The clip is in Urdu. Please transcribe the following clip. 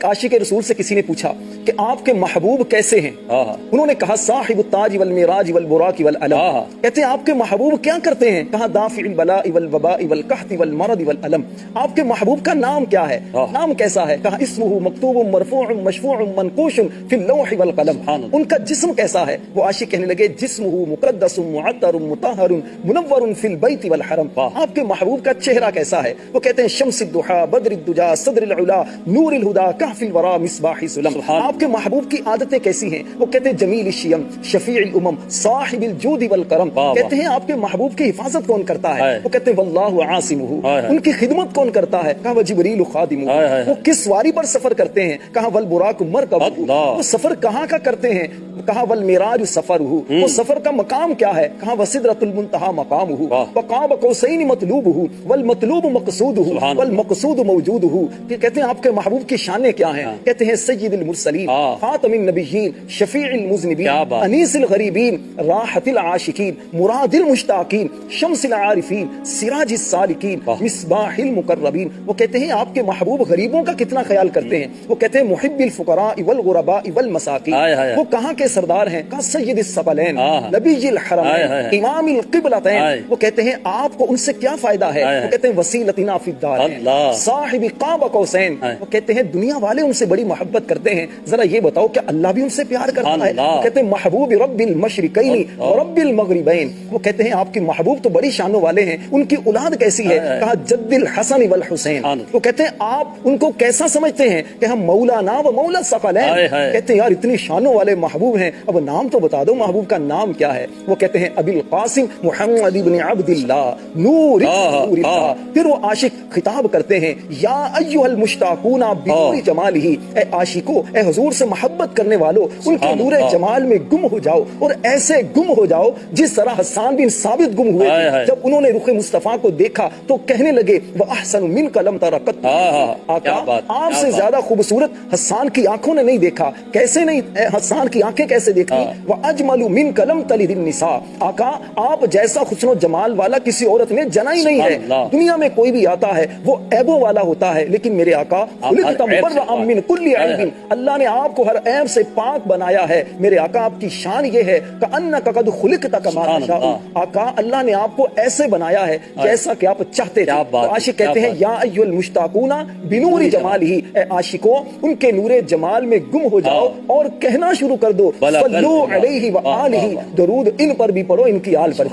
ایک عاشق رسول سے کسی نے پوچھا کہ آپ کے محبوب کیسے ہیں؟ انہوں نے کہا صاحب التاج والمیراج والبراق والعلم. کہتے ہیں آپ کے محبوب کیا کرتے ہیں؟ کہا دافع البلاء والوباء والقحط والمرض والالم. آپ کے محبوب کا نام کیا ہے؟ نام کیسا ہے؟ کہا اسمہ مکتوب مرفوع مشفوع منقوش فی اللوح والقلم. ان کا جسم کیسا ہے؟ وہ عاشق کہنے لگے جسمہ مقدس معطر مطہر منور فی البیت والحرم. آپ کے محبوب کا چہرہ کیسا ہے؟ وہ کہتے ہیں شمس الضحى بدر الدجى صدر العلا نور الہدا کہف الورا مصباح سلم. آپ کے محبوب کی عادتیں کیسی ہیں؟ وہ کہتے ہیں جمیل الشیم شفیع الامم صاحب الجود والکرم. کہتے ہیں آپ کے محبوب کی حفاظت کون کرتا ہے؟ وہ کہتے ہیں واللہ عاصمہ. ان کی خدمت کون کرتا ہے؟ کہا وہ جبریل خادمہ. وہ کس سواری پر سفر کرتے ہیں؟ کہا والبراق مرکبہ. وہ سفر کہاں کا کرتے ہیں؟ کہا والمیراج سفرہ. وہ سفر کا مقام کیا ہے؟ کہا وسدرۃ المنتہی مقامہ وقاب قوسین مطلوبہ والمطلوب مقصودہ والمقصود موجودہ. کہتے ہیں آپ کے محبوب کی شانیں کیا ہیں؟ کہتے ہیں سید المرسلین خاتم النبیین شفیع المذنبین انیس الغریبین راحت العاشقین مراد المشتاقین شمس العارفین سراج السالکین مصباح المقربین. وہ کہتے ہیں آپ کے محبوب غریبوں کا کتنا خیال کرتے ہیں. وہ کہتے ہیں محب الفقراء والغرباء والمساکین. وہ کہاں کے سردار ہیں؟ کہا سید الثقلین نبی الحرمین امام القبلتین. وہ کہتے ہیں آپ کو ان سے کیا فائدہ ہے؟ وہ کہتے ہیں وسیلتنا فی الدارین صاحب قاب قوسین. وہ کہتے ہیں دنیا والے ان سے بڑی محبت کرتے ہیں، ذرا یہ بتاؤ کہ اللہ بھی ان سے پیار کرتا ہے؟ وہ کہتے ہیں محبوب رب المشرقین ورب المغربین. وہ کہتے ہیں آپ کے محبوب تو بڑی شانوں والے ہیں، ان کی اولاد کیسی ہے؟ کہا جد الحسن والحسین. وہ کہتے ہیں آپ ان کو کیسا سمجھتے ہیں؟ کہ ہم مولانا و مولا ثقلین. کہتے ہیں یار اتنی شانوں والے محبوب ہیں، اب نام تو بتا دو محبوب کا نام کیا ہے؟ وہ کہتے ہیں ابی القاسم محمد ابن عبد اللہ نور اللہ. پھر وہ عاشق خطاب کرتے ہیں یا ایھا المشتاقون بنور جمالہ. اے عاشقو، اے حضور سے محبت کرنے والو، ان کے نور جمال میں گم ہو جاؤ، اور ایسے گم ہو جاؤ جس طرح حسان بن ثابت گم ہوئے تھے جب انہوں نے رخ مصطفیٰ کو دیکھا تو کہنے لگے وَأَحْسَنُ مِنْكَ لَمْ تَرَ قَطُّ. آقا آپ سے زیادہ خوبصورت حسان کی آنکھوں نے نہیں دیکھا. کیسے نہیں؟ حسان کی آنکھیں کیسے دیکھی؟ وَأَجْمَلُ مِنْكَ لَمْ تَلِدِ النِّسَاء. آقا آپ جیسا حسن و جمال والا کسی عورت نے جنا ہی نہیں ہے. دنیا میں کوئی بھی آتا ہے وہ عیبوں والا ہوتا ہے، لیکن میرے آقا خلقت مبرأ من کل عیب. اللہ نے آپ کو ہر عیب سے پاک بنایا ہے. میرے آقا آپ کی شان یہ ہے کأنک قد خلقت کما تشاء. آقا اللہ نے آپ کو ایسے بنایا ہے جیسا کہ آپ چاہتے تھے. تو عاشق کہتے ہیں یا ایھا المشتاقون بنور جمالہ. اے عاشقو، ان کے نور جمال میں گم ہو جاؤ اور کہنا شروع کر دو صلو علیہ وآلہ. درود ان پر بھی پڑھو، ان کی آل پر.